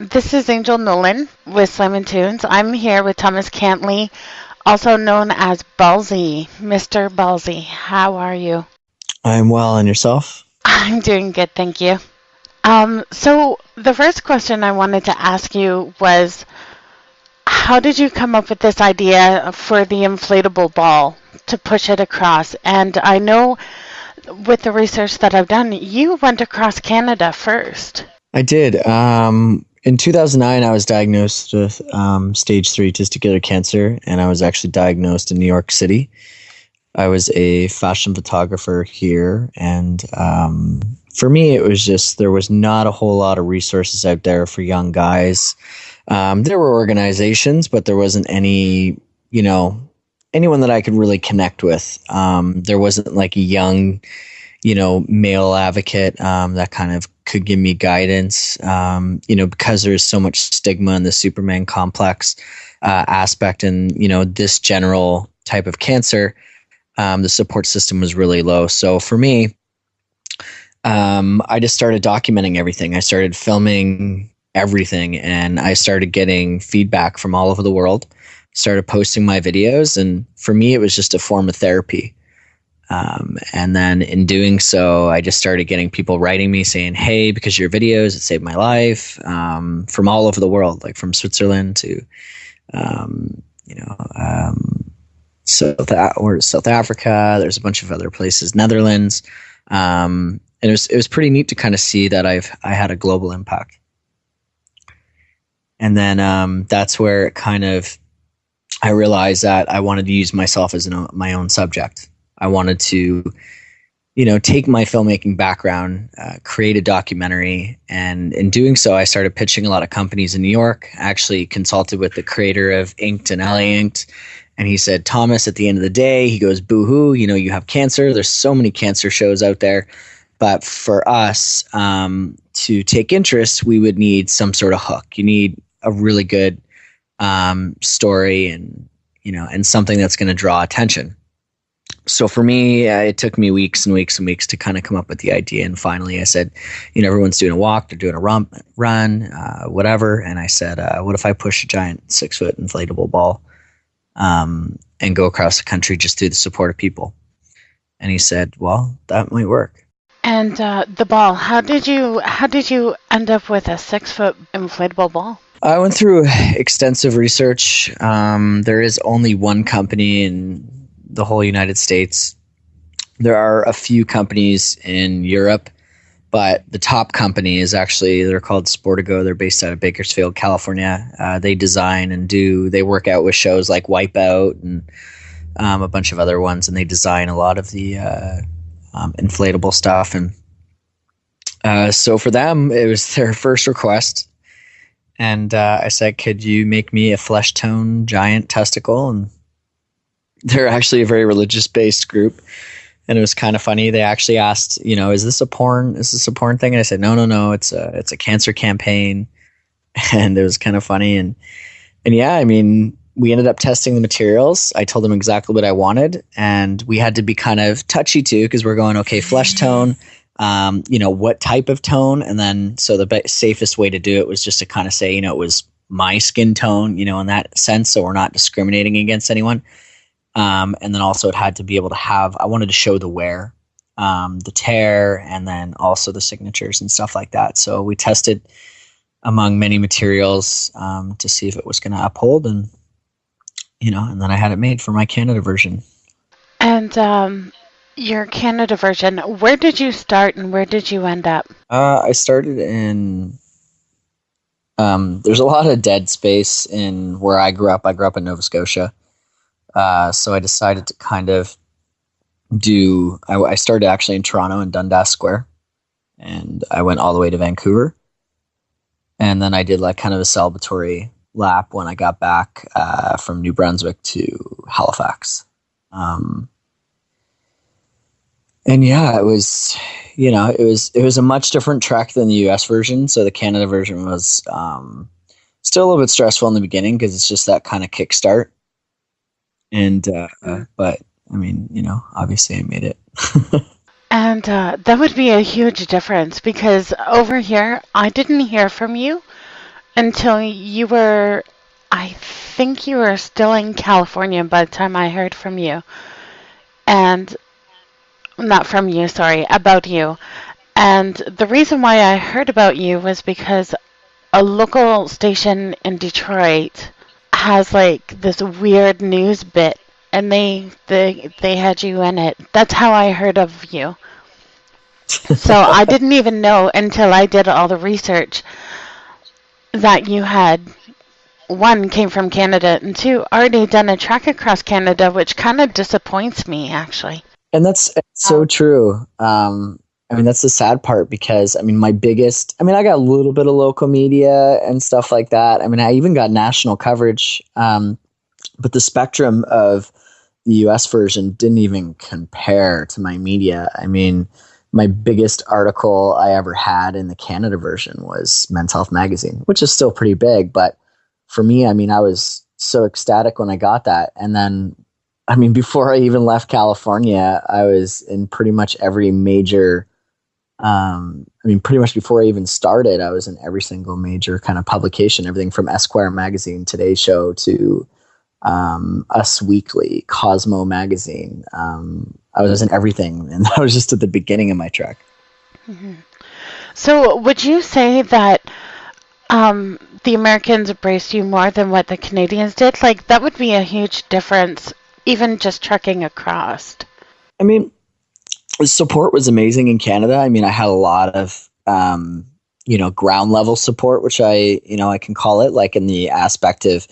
This is Angel Nolan with Slim Tunes. I'm here with Thomas Cantley, also known as Ballsy. Mr. Ballsy, how are you? I'm well, and yourself? I'm doing good, thank you. So the first question I wanted to ask you was, how did you come up with this idea for the inflatable ball to push it across? And I know with the research that I've done, you went across Canada first. I did. In 2009, I was diagnosed with stage 3 testicular cancer, and I was actually diagnosed in New York City. I was a fashion photographer here, and for me, it was just there was not a whole lot of resources out there for young guys. There were organizations, but there wasn't anyone that I could really connect with. There wasn't like a young, male advocate that kind of could give me guidance. Because there's so much stigma in the Superman complex aspect, and this general type of cancer, the support system was really low. So for me, I just started documenting everything. I started filming everything, and I started getting feedback from all over the world. Started posting my videos, and for me, it was just a form of therapy. And then in doing so, I just started getting people writing me saying, "Hey, because of your videos, it saved my life." From all over the world, like from Switzerland to, um, you know, um, South Africa. There's a bunch of other places, Netherlands, and it was pretty neat to kind of see that I had a global impact. And then that's where it kind of I realized that I wanted to use myself as my own subject. I wanted to, take my filmmaking background, create a documentary, and in doing so, I started pitching a lot of companies in New York. I actually consulted with the creator of Inked and LA Inked, and he said, "Thomas, at the end of the day," he goes, "boo-hoo, you have cancer. There's so many cancer shows out there, but for us to take interest, we would need some sort of hook. You need a really good story, and something that's going to draw attention." So for me, it took me weeks and weeks and weeks to kind of come up with the idea. And finally I said, everyone's doing a walk, they're doing a run, whatever. And I said, what if I push a giant 6-foot inflatable ball and go across the country just through the support of people? And he said, well, that might work. And the ball, how did you end up with a 6-foot inflatable ball? I went through extensive research. There is only one company in the whole United States. There are a few companies in Europe, but the top company is they're called Sportigo. They're based out of Bakersfield, California. They design and they work out with shows like Wipeout and a bunch of other ones, and they design a lot of the inflatable stuff. And so for them, it was their first request. And I said, could you make me a flesh tone giant testicle? And they're actually a very religious based group. And it was kind of funny. They actually asked, is this a porn thing? And I said, no, it's a cancer campaign. And it was kind of funny. And yeah, I mean, we ended up testing the materials. I told them exactly what I wanted. And we had to be kind of touchy too, because we're going, okay, flesh tone, what type of tone? And then, so the safest way to do it was just to kind of say, it was my skin tone, in that sense. So we're not discriminating against anyone. And then also it had to be able to I wanted to show the wear, the tear, and then also the signatures and stuff like that. So we tested among many materials to see if it was going to uphold, and and then I had it made for my Canada version. And your Canada version, where did you start and where did you end up? I started in. There's a lot of dead space in where I grew up. I grew up in Nova Scotia. So I decided to kind of I started actually in Toronto in Dundas Square, and I went all the way to Vancouver. And then I did like kind of a celebratory lap when I got back from New Brunswick to Halifax. And yeah, it was a much different trek than the US version. So the Canada version was still a little bit stressful in the beginning because it's just that kind of kickstart. And but I mean, obviously I made it. And that would be a huge difference because over here, I didn't hear from you until you were, I think you were still in California by the time I heard from you. And not from you, sorry, about you. And the reason why I heard about you was because a local station in Detroit has like this weird news bit, and they had you in it. That's how I heard of you. So I didn't even know until I did all the research that you had, one, came from Canada, and two, already done a trek across Canada, which kind of disappoints me, actually. And that's so true. I mean, that's the sad part because, I mean, I got a little bit of local media and stuff like that. I mean, I even got national coverage, but the spectrum of the US version didn't even compare to my media. I mean, my biggest article I ever had in the Canada version was Men's Health Magazine, which is still pretty big. But for me, I mean, I was so ecstatic when I got that. And then, I mean, before I even left California, I was in pretty much every major, pretty much before I even started, I was in every single major kind of publication, everything from Esquire Magazine, Today Show, to Us Weekly, Cosmo Magazine. I was in everything, and that was just at the beginning of my trek. Mm-hmm. So would you say that the Americans embraced you more than what the Canadians did? Like, that would be a huge difference, even just trekking across. I mean, the support was amazing in Canada. I mean, I had a lot of, ground level support, which I can call it, like in the aspect of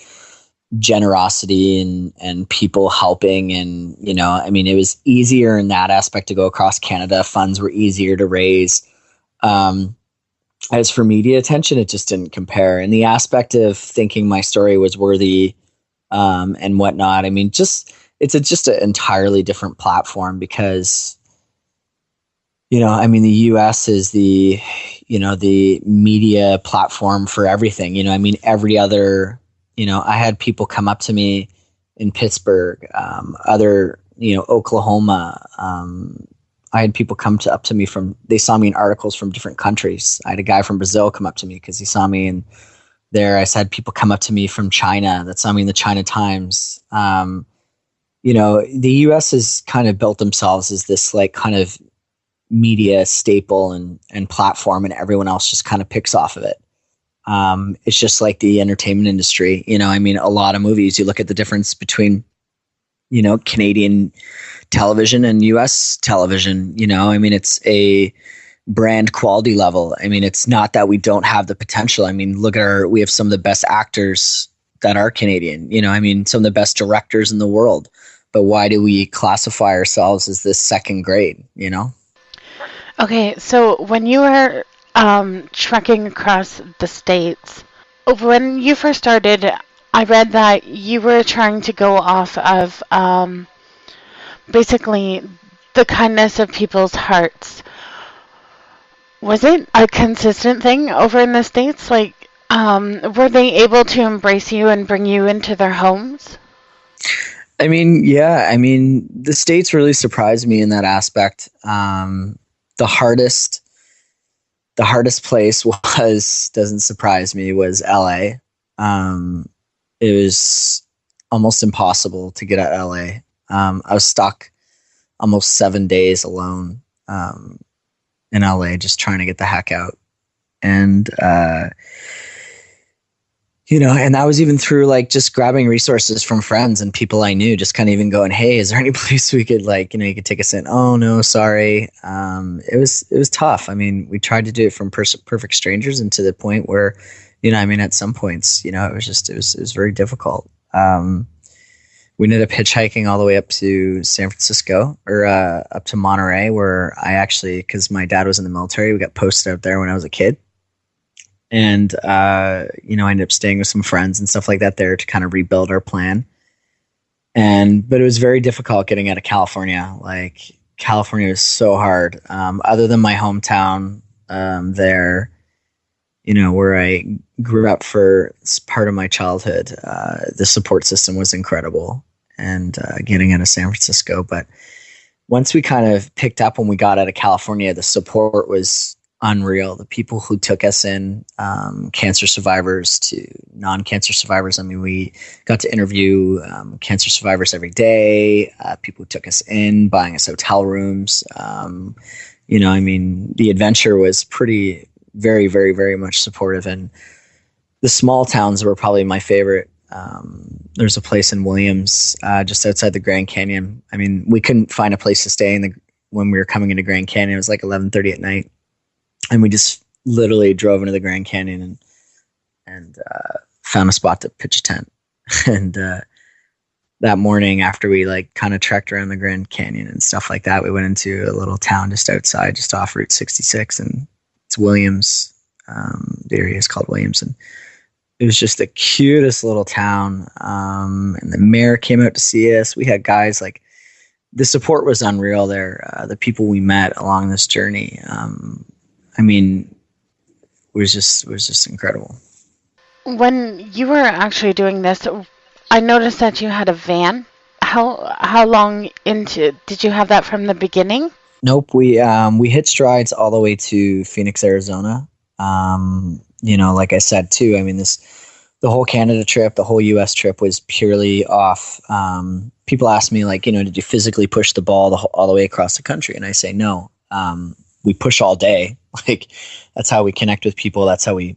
generosity and people helping. And, I mean, it was easier in that aspect to go across Canada. Funds were easier to raise. As for media attention, it just didn't compare. In the aspect of thinking my story was worthy and whatnot, I mean, it's just an entirely different platform because, the US is the media platform for everything. I mean, every other, I had people come up to me in Pittsburgh, Oklahoma. I had people up to me they saw me in articles from different countries. I had a guy from Brazil come up to me because he saw me in there. I had people come up to me from China that saw me in the China Times. The US has kind of built themselves as this like kind of media staple and platform, and everyone else just kind of picks off of it. It's just like the entertainment industry. I mean, a lot of movies, you look at the difference between, Canadian television and US television, I mean, it's a brand quality level. I mean, it's not that we don't have the potential. I mean, we have some of the best actors that are Canadian, I mean, some of the best directors in the world, but why do we classify ourselves as this second grade, Okay, so when you were trekking across the states, when you first started, I read that you were trying to go off of basically the kindness of people's hearts. Was it a consistent thing over in the States? Like, were they able to embrace you and bring you into their homes? I mean, yeah. I mean, the States really surprised me in that aspect. The hardest place doesn't surprise me, was LA. It was almost impossible to get at LA. I was stuck almost 7 days alone in LA, just trying to get the heck out. And, and that was even through like just grabbing resources from friends and people I knew, just kind of even going, hey, is there any place we could you could take us in? Oh no, sorry. It was tough. I mean, we tried to do it from perfect strangers, and to the point where, at some points, it was very difficult. We ended up hitchhiking all the way up to San Francisco, or up to Monterey, where I actually, because my dad was in the military, we got posted out there when I was a kid. And, I ended up staying with some friends and stuff like that there to kind of rebuild our plan. But it was very difficult getting out of California. Like, California was so hard. Other than my hometown there, where I grew up for part of my childhood, the support system was incredible. And getting out of San Francisco. But once we kind of picked up when we got out of California, the support was unreal. The people who took us in, cancer survivors to non-cancer survivors. I mean, we got to interview cancer survivors every day. People who took us in, buying us hotel rooms. I mean, the adventure was pretty, very, very, very much supportive. And the small towns were probably my favorite. There's a place in Williams, just outside the Grand Canyon. I mean, we couldn't find a place to stay when we were coming into Grand Canyon. It was like 11:30 at night, and we just literally drove into the Grand Canyon and found a spot to pitch a tent. And that morning, after we like kind of trekked around the Grand Canyon and stuff like that, we went into a little town just outside, just off Route 66, and it's Williams. The area is called Williams, and it was just the cutest little town. And the mayor came out to see us. We had guys like, the support was unreal there. The people we met along this journey, I mean, was just incredible. When you were actually doing this, I noticed that you had a van. How long into did you have that from the beginning? Nope, we hit strides all the way to Phoenix, Arizona. Like I said too, I mean, the whole Canada trip, the whole US trip was purely off. People ask me like, did you physically push the ball all the way across the country? And I say, no, we push all day. Like, that's how we connect with people. That's how we,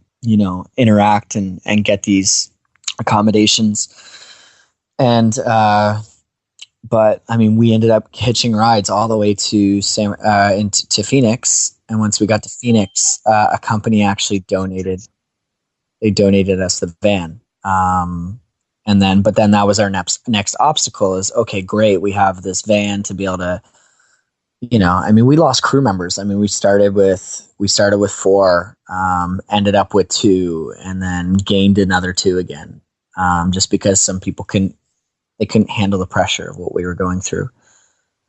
interact and get these accommodations. And, but I mean, we ended up hitching rides all the way to to Phoenix. And once we got to Phoenix, a company actually donated us the van. But then that was our next obstacle is, okay, great. We have this van to be able to, I mean, we lost crew members. I mean, we started with 4, ended up with 2, and then gained another 2 again. Just because some people couldn't handle the pressure of what we were going through.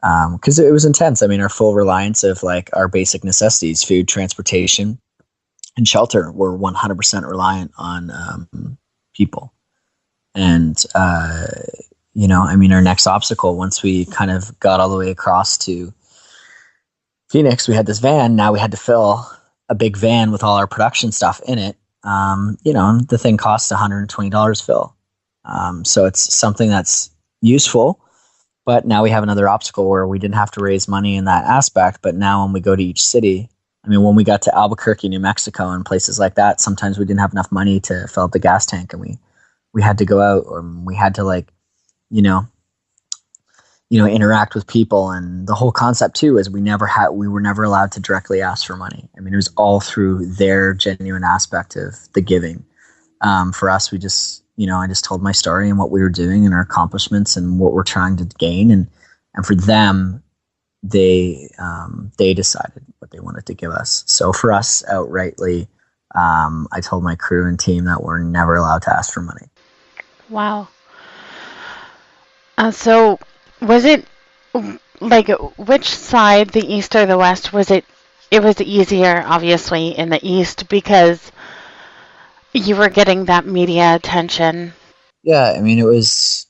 Cause it was intense. I mean, our full reliance of like our basic necessities, food, transportation, and shelter were 100% reliant on, people. And, I mean, our next obstacle, once we kind of got all the way across to Phoenix, we had this van. Now we had to fill a big van with all our production stuff in it. The thing costs $120 fill. So it's something that's useful, but now we have another obstacle where we didn't have to raise money in that aspect. But now when we go to each city, I mean, when we got to Albuquerque, New Mexico and places like that, sometimes we didn't have enough money to fill up the gas tank, and we had to go out, or we had to like, interact with people. And the whole concept too is we were never allowed to directly ask for money. I mean, it was all through their genuine aspect of the giving. For us, we just, I just told my story and what we were doing and our accomplishments and what we're trying to gain. And for them, they decided what they wanted to give us. So for us, outrightly, I told my crew and team that we're never allowed to ask for money. Wow. So was it like which side, the east or the west, was it? It was easier, obviously, in the east because you were getting that media attention. Yeah, I mean, it was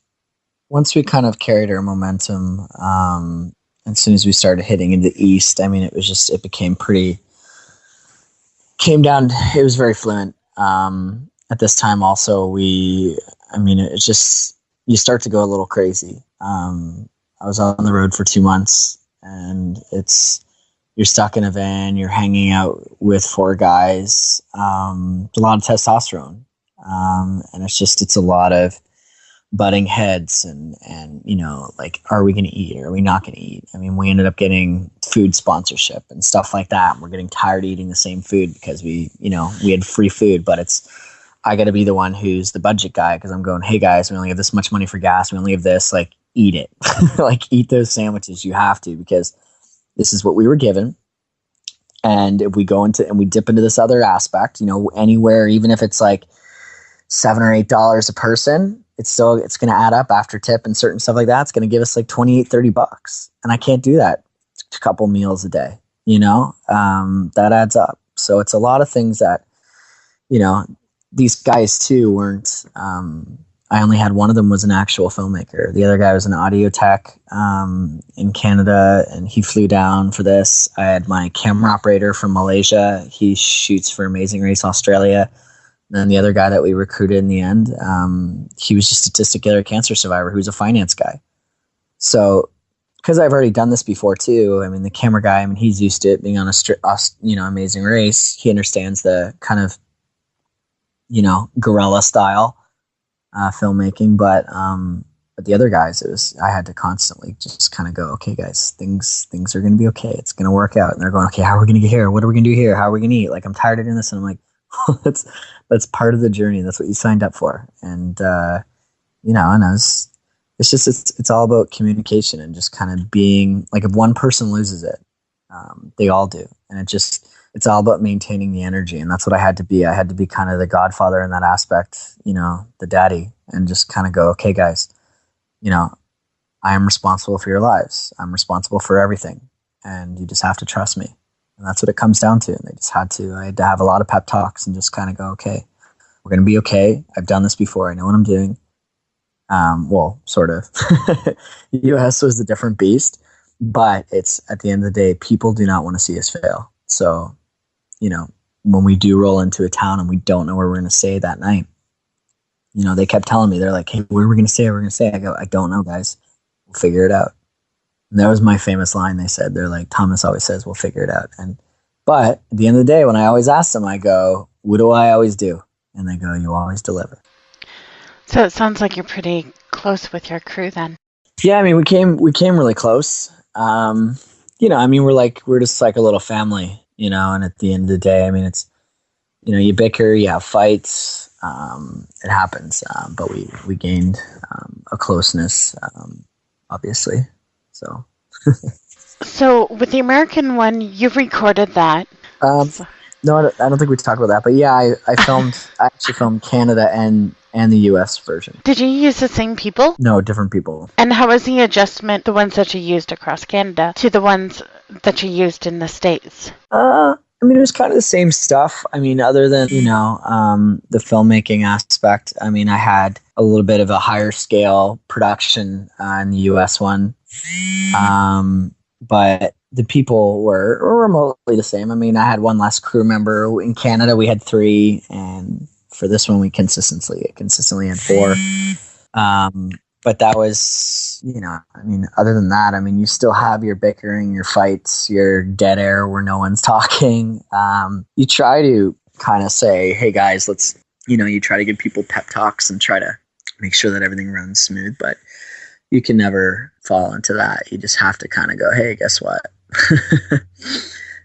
once we kind of carried our momentum. As soon as we started hitting into the east, I mean, it was very fluent. At this time also, it's just, you start to go a little crazy. I was on the road for 2 months, and you're stuck in a van, you're hanging out with 4 guys, a lot of testosterone. And it's a lot of butting heads and, like, are we going to eat or are we not going to eat? I mean, we ended up getting food sponsorship and stuff like that. We're getting tired of eating the same food because we had free food, but I got to be the one who's the budget guy, because I'm going, hey guys, we only have this much money for gas. We only have this, like, eat it. Like, eat those sandwiches. You have to, because this is what we were given. And if we go into and we dip into this other aspect, anywhere, even if it's like $7 or $8 a person, it's going to add up after tip and certain stuff like that. It's going to give us like $28-30. And I can't do that a couple meals a day, that adds up. So it's a lot of things that, these guys too weren't I only had one of them was an actual filmmaker. The other guy was an audio tech in Canada, and he flew down for this. I had my camera operator from Malaysia. He shoots for Amazing Race Australia. And then the other guy that we recruited in the end, he was just a testicular cancer survivor who's a finance guy. So because I've already done this before too, I mean, the camera guy, I mean, he's used to it being on Amazing Race. He understands the kind of, guerrilla style filmmaking, but the other guys, I had to constantly just kind of go, okay, guys, things are going to be okay. It's going to work out. And they're going, okay, how are we going to get here? What are we going to do here? How are we going to eat? Like, I'm tired of doing this. And I'm like, that's part of the journey. That's what you signed up for. And, it's all about communication and just kind of being like, if one person loses it, they all do. And it's all about maintaining the energy. And that's what I had to be. I had to be kind of the godfather in that aspect, the daddy, and just kind of go, okay, guys, I am responsible for your lives. I'm responsible for everything. And you just have to trust me. And that's what it comes down to. And I had to have a lot of pep talks and just kind of go, okay, we're going to be okay. I've done this before. I know what I'm doing. Well, sort of. US was a different beast, but it's at the end of the day, people do not want to see us fail. So, when we do roll into a town and we don't know where we're going to stay that night, they kept telling me, they're like, hey, where are we going to stay? We're going to stay. I go, I don't know, guys. We'll figure it out. And that was my famous line. They said, they're like, Thomas always says, we'll figure it out. But at the end of the day, when I always ask them, I go, what do I always do? And they go, you always deliver. So it sounds like you're pretty close with your crew then. Yeah, I mean, we came really close. We're just like a little family, and at the end of the day, I mean, it's, you bicker, you have fights, it happens. But we gained a closeness, obviously. So. So with the American one, you've recorded that. No, I don't think we talked about that. But yeah, I actually filmed Canada and the US version. Did you use the same people? No, different people. And how was the adjustment, the ones that you used across Canada, to the ones that you used in the States? I mean, it was kind of the same stuff. I mean, other than, the filmmaking aspect, I mean, I had a little bit of a higher scale production in the US one. But the people were remotely the same. I mean, I had one less crew member. In Canada, we had 3, and for this one, we consistently had 4. But that was, I mean, other than that, I mean, you still have your bickering, your fights, your dead air where no one's talking. You try to kind of say, hey guys, let's, you try to give people pep talks and try to make sure that everything runs smooth, but you can never fall into that. You just have to kind of go, hey, guess what?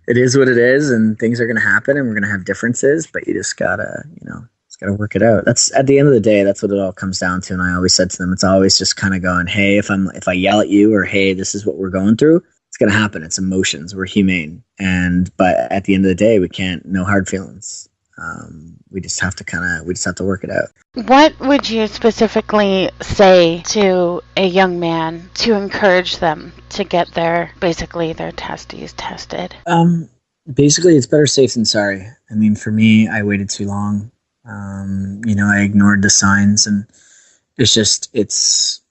It is what it is, and things are going to happen, and we're going to have differences, but you just gotta, got to work it out. That's at the end of the day, that's what it all comes down to. And I always said to them, it's always just kind of going, hey, if I yell at you, or hey, this is what we're going through, it's going to happen. It's emotions. We're humane. But at the end of the day, we can't, no hard feelings. We just have to work it out. What would you specifically say to a young man to encourage them to get their testes tested? Basically it's better safe than sorry. I mean, for me, I waited too long. I ignored the signs, and it's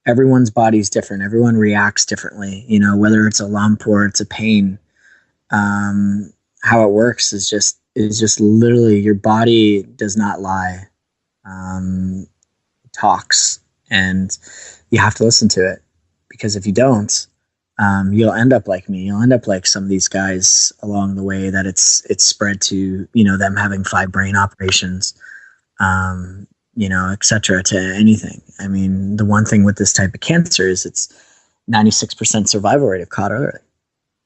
everyone's body's different. Everyone reacts differently, whether it's a lump or it's a pain. How it works is just literally your body does not lie. Talks, and you have to listen to it, because if you don't, you'll end up like me. You'll end up like some of these guys along the way, that it's spread to, them having 5 brain operations, etc., to anything. I mean, the one thing with this type of cancer is it's 96% survival rate if caught early,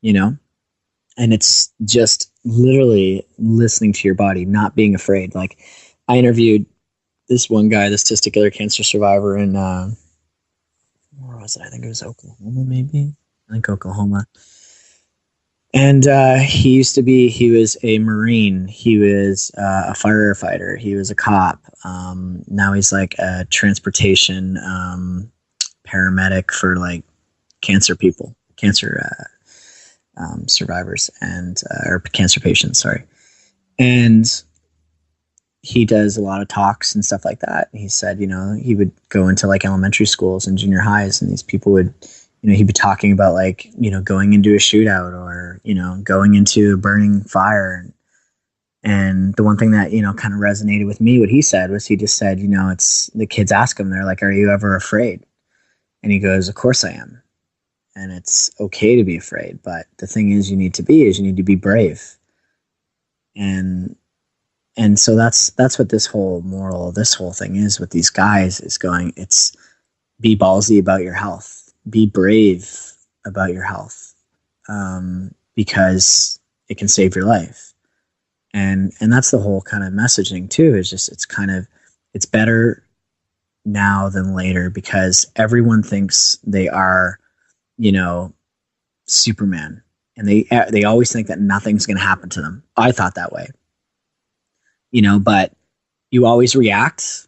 and it's just literally listening to your body, not being afraid. Like, I interviewed this one guy, this testicular cancer survivor in, where was it? I think it was Oklahoma, maybe. I think Oklahoma. And he was a Marine. He was a firefighter. He was a cop. Now he's like a transportation paramedic for like cancer survivors, and or cancer patients, sorry. And he does a lot of talks and stuff like that. He said, he would go into like elementary schools and junior highs, and these people would, he'd be talking about like, going into a shootout or, going into a burning fire. And the one thing that, kind of resonated with me, what he said was, he just said, it's the kids ask him, they're like, are you ever afraid? And he goes, of course I am. And it's okay to be afraid. But the thing is, you need to be brave. And so that's what this whole thing is with these guys is going, it's be ballsy about your health, be brave about your health, because it can save your life. And that's the whole kind of messaging too, is just, it's better now than later, because everyone thinks they are, Superman, and they always think that nothing's going to happen to them. I thought that way, but you always react,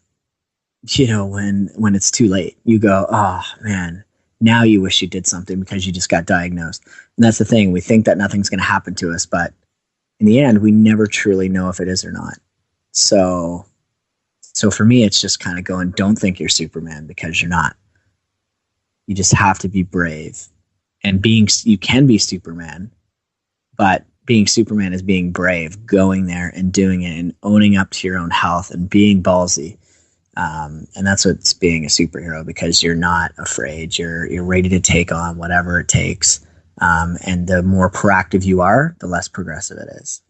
when it's too late. You go, oh man, now you wish you did something because you just got diagnosed. And that's the thing. We think that nothing's going to happen to us, but in the end, we never truly know if it is or not. So for me, it's just kind of going, don't think you're Superman, because you're not. You just have to be brave. And you can be Superman, but being Superman is being brave, going there and doing it and owning up to your own health and being ballsy. And that's what's being a superhero, because you're not afraid. You're ready to take on whatever it takes. And the more proactive you are, the less progressive it is.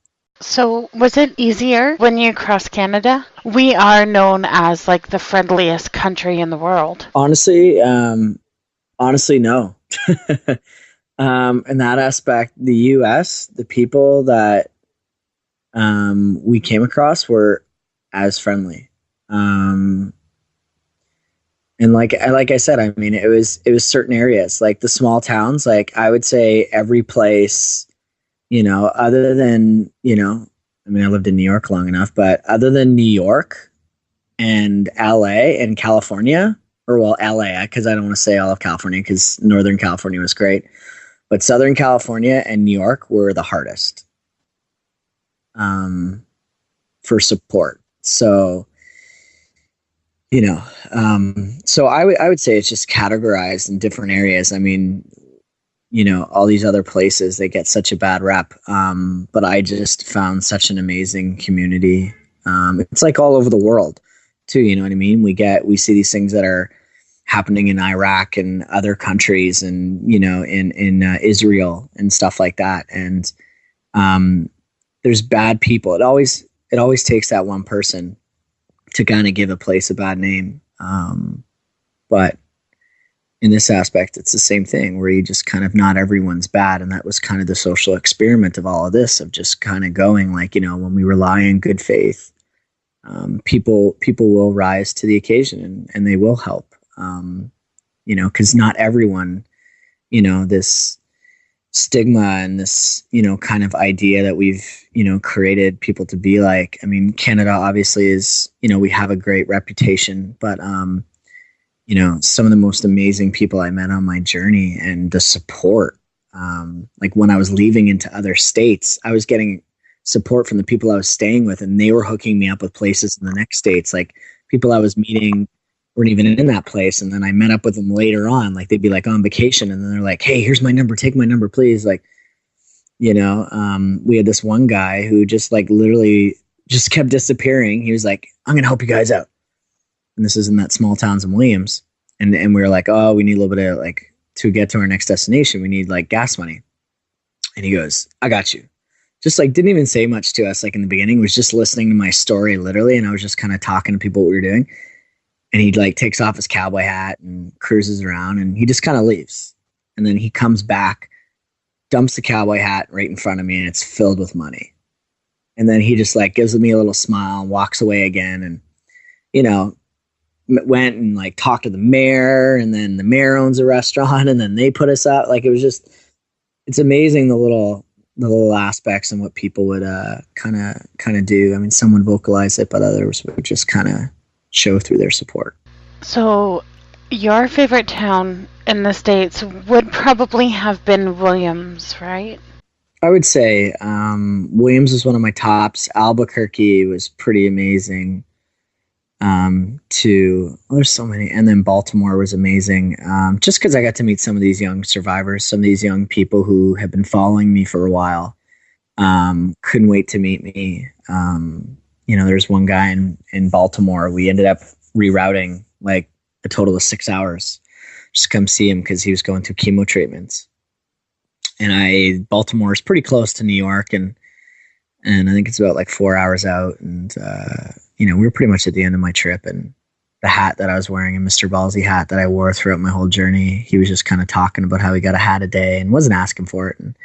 So, was it easier when you crossed Canada? We are known as like the friendliest country in the world. Honestly, no. In that aspect, the U.S., the people that we came across were as friendly. And like I said, I mean, it was certain areas, like the small towns. Like I would say every place, other than, I mean, I lived in New York long enough, but other than New York and LA and California, or well, LA, because I don't want to say all of California, because Northern California was great, but Southern California and New York were the hardest for support. So, so I would say it's just categorized in different areas. I mean, all these other places, they get such a bad rep. But I just found such an amazing community. It's like all over the world too. You know what I mean? We see these things that are happening in Iraq and other countries, and, in Israel and stuff like that. And, there's bad people. It always takes that one person to kind of give a place a bad name. But in this aspect, it's the same thing, where you just kind of, not everyone's bad. And that was kind of the social experiment of all of this, of just kind of going like, when we rely on good faith, people will rise to the occasion, and they will help, because not everyone, this stigma and this, kind of idea that we've, created people to be like. I mean, Canada obviously is, we have a great reputation, but, some of the most amazing people I met on my journey, and the support, like when I was leaving into other states, I was getting support from the people I was staying with, and they were hooking me up with places in the next states. Like people I was meeting weren't even in that place. And then I met up with them later on, like they'd be like on vacation, and then they're like, hey, here's my number, take my number, please. Like, we had this one guy who just like literally just kept disappearing. He was like, I'm going to help you guys out. And this is in that small towns in Williams. And we were like, oh, we need a little bit of like, to get to our next destination, we need like gas money. And he goes, I got you. Just like, didn't even say much to us. Like in the beginning, was just listening to my story literally. And I was just kind of talking to people what we were doing. And he like takes off his cowboy hat and cruises around, and he just kind of leaves. And then he comes back, dumps the cowboy hat right in front of me, and it's filled with money. And then he just like gives me a little smile and walks away again. And, went and like talked to the mayor, and then the mayor owns a restaurant, and then they put us out. Like, it was just, it's amazing the little aspects and what people would kind of do. I mean, some would vocalize it, but others would just kind of show through their support. So, your favorite town in the States would probably have been Williams, right? I would say Williams was one of my tops. Albuquerque was pretty amazing. There's so many, and then Baltimore was amazing. Just because I got to meet some of these young survivors, some of these young people who have been following me for a while. Couldn't wait to meet me. There's one guy in Baltimore. We ended up rerouting like a total of 6 hours just to come see him because he was going through chemo treatments. And Baltimore is pretty close to New York, and I think it's about like 4 hours out. And we were pretty much at the end of my trip, and the hat that I was wearing, a Mr. Ballsy hat that I wore throughout my whole journey, he was just kind of talking about how he got a hat a day and wasn't asking for it. And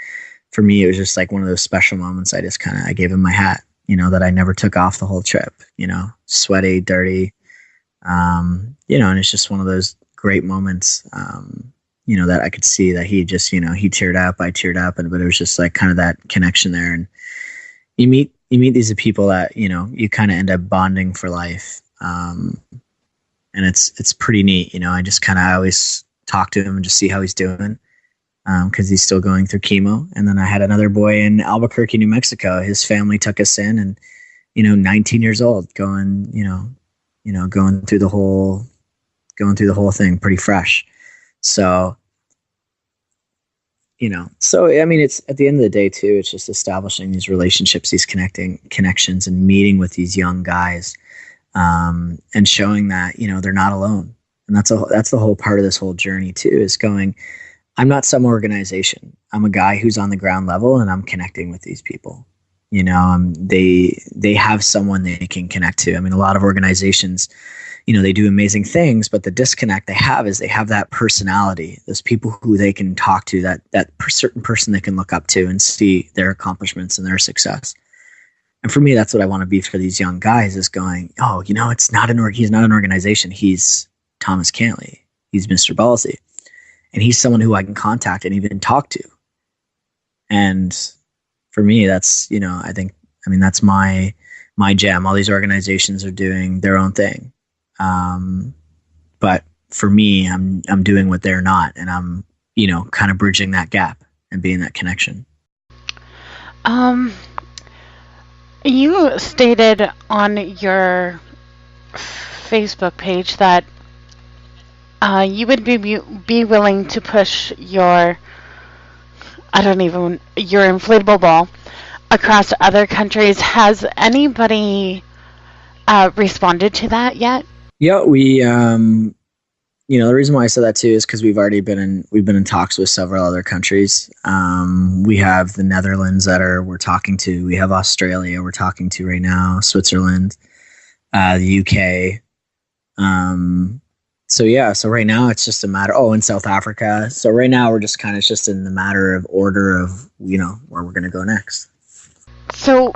for me, it was just like one of those special moments. I gave him my hat, that I never took off the whole trip, sweaty, dirty, and it's just one of those great moments, that I could see that he just, he teared up, I teared up, but it was just like kind of that connection there. And you meet these people that, you kind of end up bonding for life. And it's pretty neat. I always talk to him and just see how he's doing. Because he's still going through chemo. And then I had another boy in Albuquerque, New Mexico. His family took us in, and 19 years old, going through the whole thing, pretty fresh. So I mean, it's at the end of the day too. It's just establishing these relationships, these connections, and meeting with these young guys, and showing that they're not alone. And that's the whole part of this whole journey too. Is going, I'm not some organization. I'm a guy who's on the ground level, and I'm connecting with these people. They have someone they can connect to. I mean, a lot of organizations, they do amazing things, but the disconnect they have is they have that personality, those people who they can talk to, that certain person they can look up to and see their accomplishments and their success. And for me, that's what I want to be for these young guys, is going, he's not an organization. He's Thomas Cantley. He's Mr. Ballsy. And he's someone who I can contact and even talk to. And for me, that's, that's my jam. All these organizations are doing their own thing. But for me, I'm doing what they're not. And I'm, kind of bridging that gap and being that connection. You stated on your Facebook page that you would be willing to push your inflatable ball across other countries. Has anybody responded to that yet? Yeah, we the reason why I said that too is because we've been in talks with several other countries. We have the Netherlands we're talking to. We have Australia we're talking to right now, Switzerland, the UK. So right now it's just a matter. Oh, in South Africa. So right now we're just kind of just in the matter of order of where we're going to go next. So,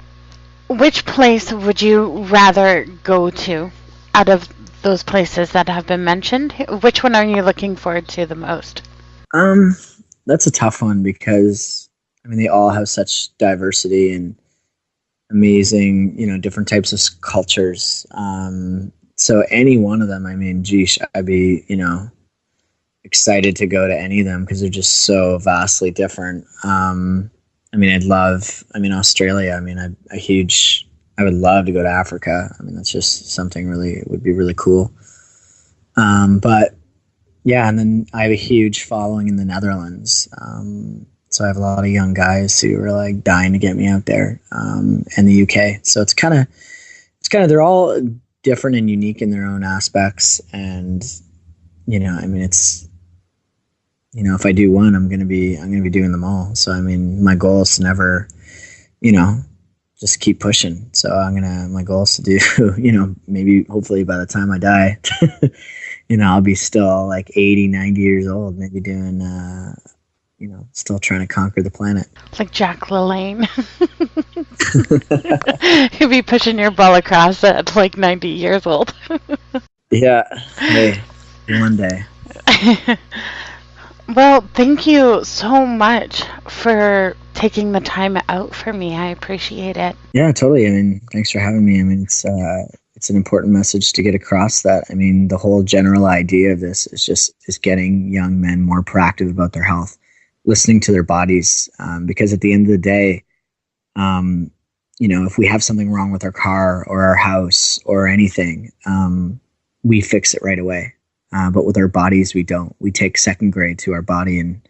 which place would you rather go to out of those places that have been mentioned? Which one are you looking forward to the most? That's a tough one because they all have such diversity and amazing, different types of cultures. So any one of them, I'd be, excited to go to any of them because they're just so vastly different. I'd love, Australia. I would love to go to Africa. That's just something would be really cool. But yeah, and then I have a huge following in the Netherlands. So I have a lot of young guys who are like dying to get me out there, and the UK. So it's kind of, they're all different and unique in their own aspects. And, it's, if I do one, I'm going to be doing them all. So, my goal is to never, just keep pushing. So my goal is to do, maybe hopefully by the time I die, I'll be still like 80, 90 years old, maybe doing, still trying to conquer the planet. Like Jack LaLanne. You'll be pushing your ball across at like 90 years old. Yeah. Hey, one day. Well, thank you so much for taking the time out for me. I appreciate it. Yeah, totally. Thanks for having me. It's an important message to get across that, the whole general idea of this is getting young men more proactive about their health. listening to their bodies, because at the end of the day, um, if we have something wrong with our car or our house or anything, we fix it right away. But with our bodies, we don't. We take second grade to our body, and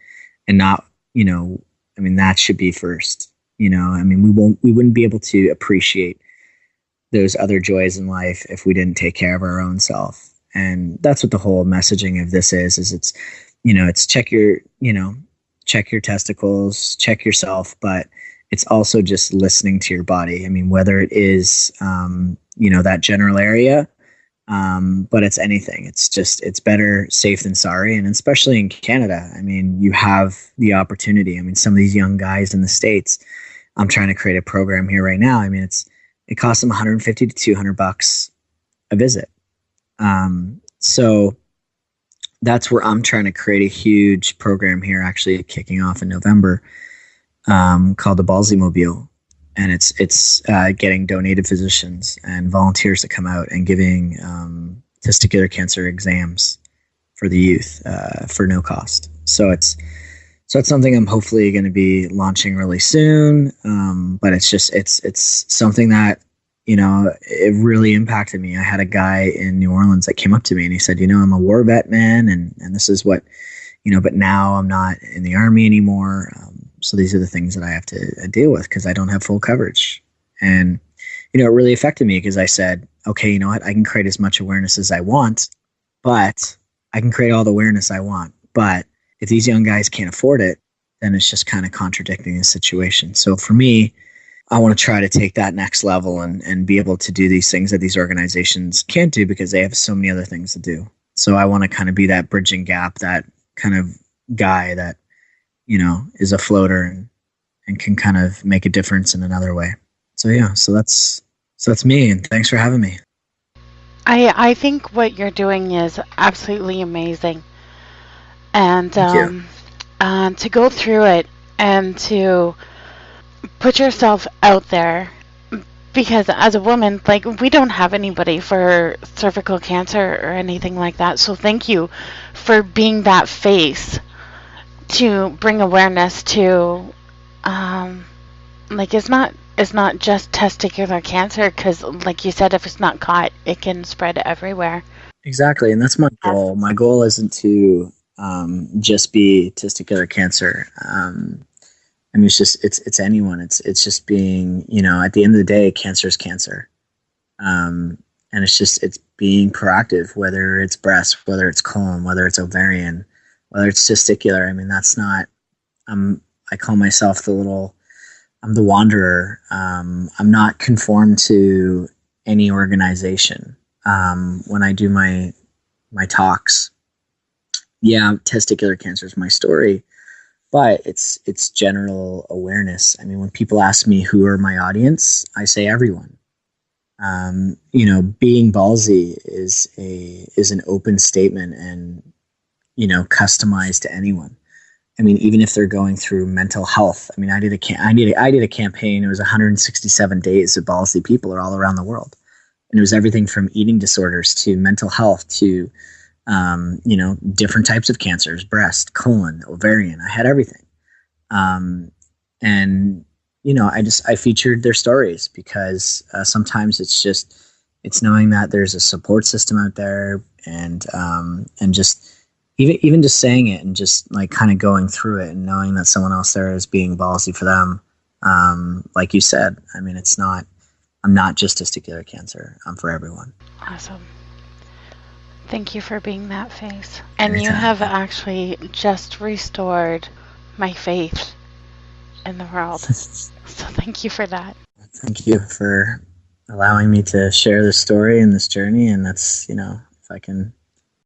not, that should be first. We wouldn't be able to appreciate those other joys in life if we didn't take care of our own self. And that's what the whole messaging of this is it's check your testicles, check yourself, but it's also just listening to your body. I mean, whether it is, that general area, but it's anything. It's better safe than sorry. And especially in Canada, I mean, you have the opportunity. I mean, some of these young guys in the States, I'm trying to create a program here right now. I mean, it costs them $150 to $200 a visit. So that's where I'm trying to create a huge program here, actually kicking off in November, called the Ballsy Mobile. And it's getting donated physicians and volunteers to come out and giving testicular cancer exams for the youth for no cost. So it's something I'm hopefully going to be launching really soon. But it's something that, it really impacted me. I had a guy in New Orleans that came up to me and he said, I'm a war vet, man. And this is what, but now I'm not in the Army anymore. So these are the things that I have to deal with because I don't have full coverage. And, it really affected me because I said, okay, you know what? I can create as much awareness as I want, but I can create all the awareness I want. But if these young guys can't afford it, then it's just kind of contradicting the situation. So for me, I want to try to take that next level and be able to do these things that these organizations can't do because they have so many other things to do. So I want to kind of be that bridging gap, that kind of guy that, is a floater and can kind of make a difference in another way. So yeah, so that's me, and thanks for having me. I think what you're doing is absolutely amazing. And Thank you. to go through it and to put yourself out there, because as a woman, like, we don't have anybody for cervical cancer or anything like that. So thank you for being that face to bring awareness to, like, it's not just testicular cancer, because like you said, if it's not caught, it can spread everywhere. Exactly, and that's my goal. My goal isn't to just be testicular cancer. It's anyone. It's just being, at the end of the day, cancer is cancer. And it's being proactive, whether it's breast, whether it's colon, whether it's ovarian, whether it's testicular. I mean, that's not, I call myself I'm the wanderer. I'm not conformed to any organization. When I do my talks, yeah, testicular cancer is my story, but it's general awareness. I mean, when people ask me who are my audience, I say everyone. Being ballsy is an open statement and, customized to anyone. I mean, even if they're going through mental health. I mean, I did a campaign. It was 167 days of ballsy people all around the world. And it was everything from eating disorders to mental health to, different types of cancers, breast, colon, ovarian. I had everything. I featured their stories because sometimes it's knowing that there's a support system out there and just even just saying it and just like kind of going through it and knowing that someone else there is being ballsy for them. Like you said, I mean, I'm not just testicular cancer. I'm for everyone. Awesome. Thank you for being that face. And Anytime. You have actually just restored my faith in the world. So thank you for that. Thank you for allowing me to share this story and this journey. And that's, if I can